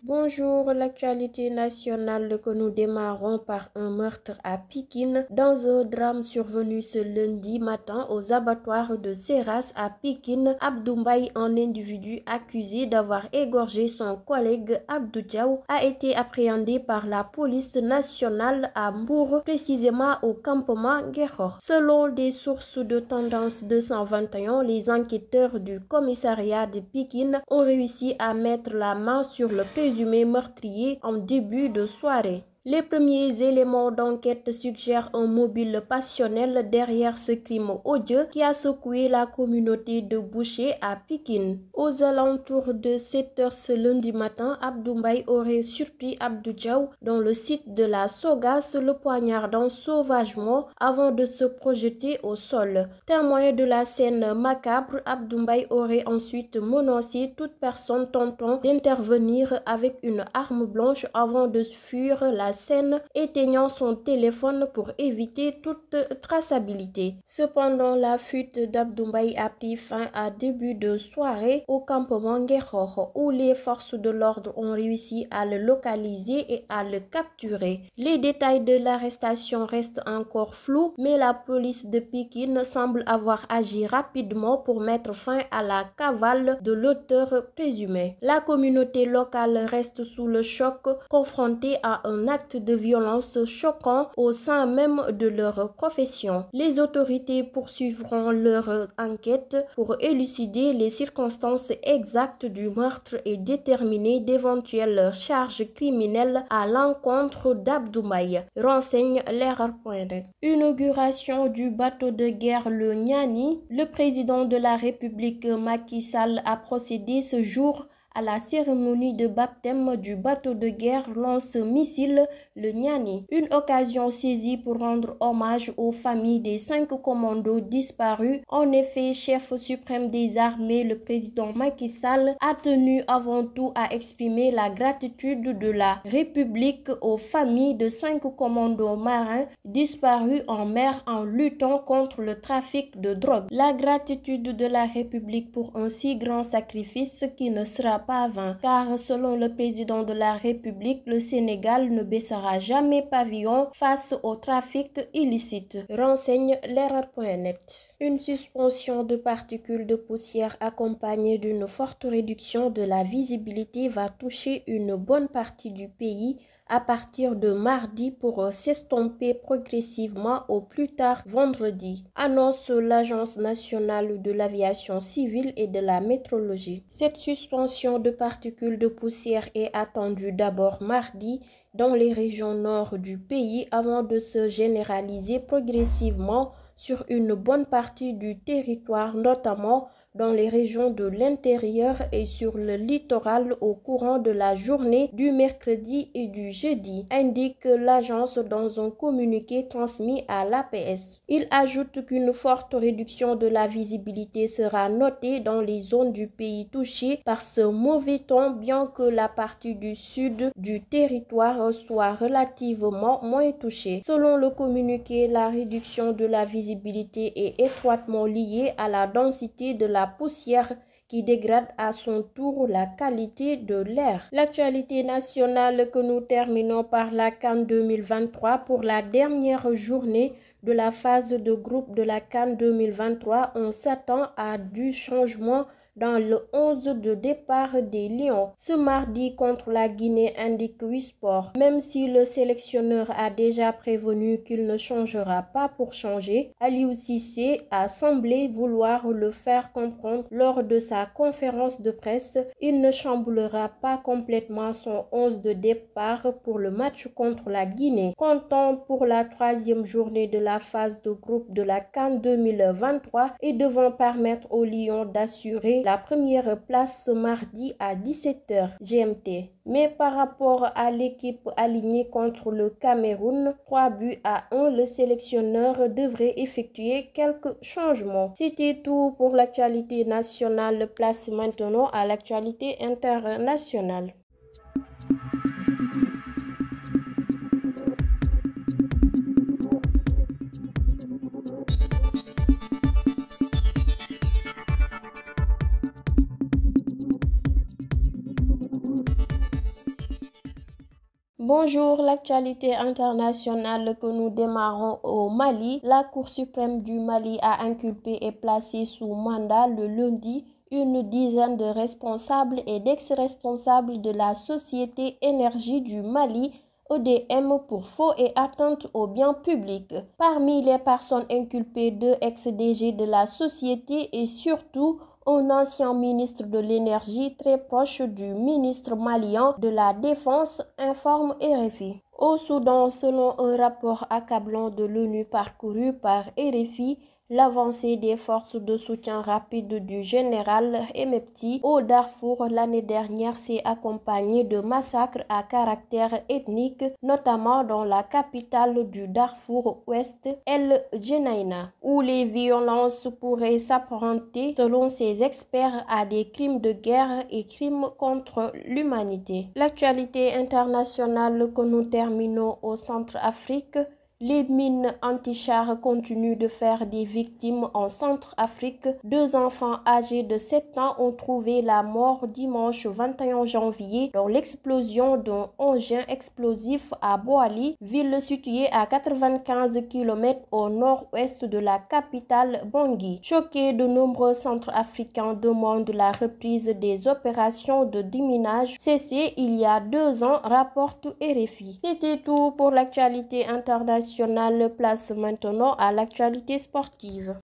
Bonjour, l'actualité nationale que nous démarrons par un meurtre à Pikine dans un drame survenu ce lundi matin aux abattoirs de Seras à Pikine. Abdou Mbaye, un individu accusé d'avoir égorgé son collègue Abdou Diaw, a été appréhendé par la police nationale à Mbour, précisément au campement Guékhor. Selon des sources de Tendance 221, les enquêteurs du commissariat de Pikine ont réussi à mettre la main sur le présumé meurtrier en début de soirée. Les premiers éléments d'enquête suggèrent un mobile passionnel derrière ce crime odieux qui a secoué la communauté de bouchers à Pikine. Aux alentours de 7 h ce lundi matin, Abdou Mbaye aurait surpris Abdou Diaw dans le site de la Sogas, le poignardant sauvagement avant de se projeter au sol. Témoin de la scène macabre, Abdou Mbaye aurait ensuite menacé toute personne tentant d'intervenir avec une arme blanche avant de fuir la scène, éteignant son téléphone pour éviter toute traçabilité. Cependant, la fuite d'Abdou Mbaye a pris fin à début de soirée au campement Guékhor, où les forces de l'ordre ont réussi à le localiser et à le capturer. Les détails de l'arrestation restent encore flous, mais la police de Pikine semble avoir agi rapidement pour mettre fin à la cavale de l'auteur présumé. La communauté locale reste sous le choc, confrontée à un acte de violence choquant au sein même de leur profession. Les autorités poursuivront leur enquête pour élucider les circonstances exactes du meurtre et déterminer d'éventuelles charges criminelles à l'encontre d'Abdou Mbaye, renseigne Leral.net. Inauguration du bateau de guerre le Niani. Le président de la République Macky Sall a procédé ce jour à la cérémonie de baptême du bateau de guerre lance-missile le Niani. Une occasion saisie pour rendre hommage aux familles des 5 commandos disparus. En effet, chef suprême des armées, le président Macky Sall a tenu avant tout à exprimer la gratitude de la République aux familles de 5 commandos marins disparus en mer en luttant contre le trafic de drogue. La gratitude de la République pour un si grand sacrifice qui ne sera pas vain, car selon le président de la République, le Sénégal ne baissera jamais pavillon face au trafic illicite, renseigne Leral.net. Une suspension de particules de poussière accompagnée d'une forte réduction de la visibilité va toucher une bonne partie du pays à partir de mardi pour s'estomper progressivement au plus tard vendredi, annonce l'Agence nationale de l'aviation civile et de la météorologie. Cette suspension de particules de poussière est attendue d'abord mardi dans les régions nord du pays avant de se généraliser progressivement sur une bonne partie du territoire, notamment dans les régions de l'intérieur et sur le littoral au courant de la journée du mercredi et du jeudi, indique l'agence dans un communiqué transmis à l'APS. Il ajoute qu'une forte réduction de la visibilité sera notée dans les zones du pays touchées par ce mauvais temps, bien que la partie du sud du territoire soit relativement moins touchée. Selon le communiqué, la réduction de la visibilité est étroitement liée à la densité de la poussière qui dégrade à son tour la qualité de l'air. L'actualité nationale que nous terminons par la CAN 2023 pour la dernière journée de la phase de groupe de la CAN 2023, on s'attend à du changement dans le 11 de départ des Lions. Ce mardi contre la Guinée, indique Wisport. Même si le sélectionneur a déjà prévenu qu'il ne changera pas pour changer, Aliou Cissé a semblé vouloir le faire comprendre lors de sa conférence de presse. Il ne chamboulera pas complètement son 11 de départ pour le match contre la Guinée. Comptant pour la 3e journée de la phase de groupe de la CAN 2023 et devant permettre aux Lions d'assurer la première place ce mardi à 17 h GMT. Mais par rapport à l'équipe alignée contre le Cameroun, 3-1, le sélectionneur devrait effectuer quelques changements. C'était tout pour l'actualité nationale. Place maintenant à l'actualité internationale. Bonjour, l'actualité internationale que nous démarrons au Mali. La Cour suprême du Mali a inculpé et placé sous mandat le lundi une dizaine de responsables et d'ex-responsables de la Société Énergie du Mali, EDM, pour faux et atteinte aux biens publics. Parmi les personnes inculpées, deux ex-DG de la société et surtout un ancien ministre de l'Énergie très proche du ministre malien de la Défense, informe RFI. Au Soudan, selon un rapport accablant de l'ONU parcouru par RFI, l'avancée des forces de soutien rapide du général Hemedti au Darfour l'année dernière s'est accompagnée de massacres à caractère ethnique, notamment dans la capitale du Darfour ouest, El Geneina, où les violences pourraient s'apparenter, selon ces experts, à des crimes de guerre et crimes contre l'humanité. L'actualité internationale que nous terminons au Centrafrique. Les mines anti-chars continuent de faire des victimes en Centrafrique. Deux enfants âgés de 7 ans ont trouvé la mort dimanche 21 janvier dans l'explosion d'un engin explosif à Boali, ville située à 95 km au nord-ouest de la capitale Bangui. Choqués, de nombreux Centrafricains demandent la reprise des opérations de déminage cessées il y a 2 ans, rapporte RFI. C'était tout pour l'actualité internationale. Place maintenant à l'actualité sportive.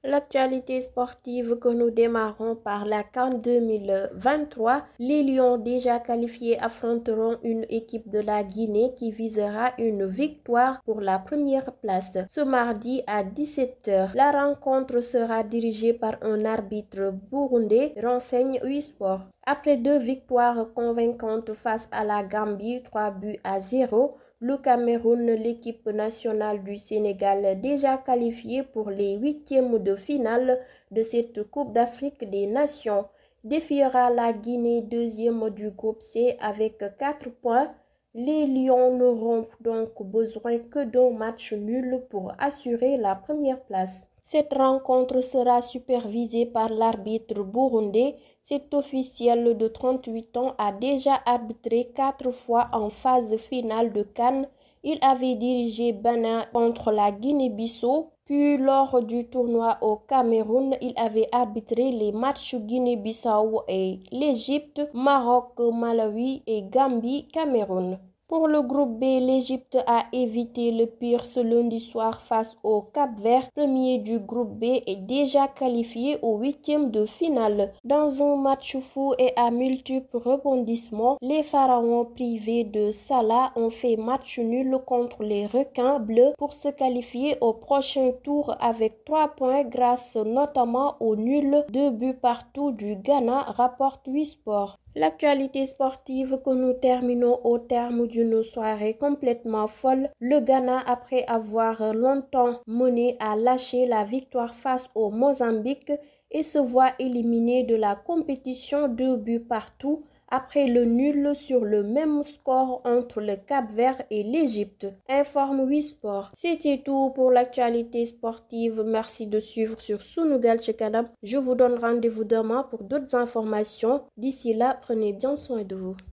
L'actualité sportive que nous démarrons par la CAN 2023. Les Lions déjà qualifiés affronteront une équipe de la Guinée qui visera une victoire pour la première place. Ce mardi à 17 h, la rencontre sera dirigée par un arbitre burundais, renseigne Uisport. Après 2 victoires convaincantes face à la Gambie, 3-0, le Cameroun, l'équipe nationale du Sénégal déjà qualifiée pour les 8e de finale de cette Coupe d'Afrique des Nations, défiera la Guinée, 2e du groupe C avec 4 points. Les Lions n'auront donc besoin que d'un match nul pour assurer la première place. Cette rencontre sera supervisée par l'arbitre burundais. Cet officiel de 38 ans a déjà arbitré 4 fois en phase finale de CAN. Il avait dirigé Bénin contre la Guinée-Bissau. Puis lors du tournoi au Cameroun, il avait arbitré les matchs Guinée-Bissau et l'Égypte, Maroc, Malawi et Gambie-Cameroun. Pour le groupe B, l'Égypte a évité le pire ce lundi soir face au Cap-Vert, premier du groupe B et déjà qualifié au 8e de finale. Dans un match fou et à multiples rebondissements, les Pharaons privés de Salah ont fait match nul contre les Requins bleus pour se qualifier au prochain tour avec 3 points grâce notamment au nul 2 buts partout du Ghana, rapporte Uisport. L'actualité sportive que nous terminons au terme d'une soirée complètement folle. Le Ghana, après avoir longtemps mené, a lâché la victoire face au Mozambique et se voit éliminé de la compétition 2 buts partout après le nul sur le même score entre le Cap-Vert et l'Égypte, informe Wisport. C'était tout pour l'actualité sportive. Merci de suivre sur Sunugal Chekanam. Je vous donne rendez-vous demain pour d'autres informations. D'ici là, prenez bien soin de vous.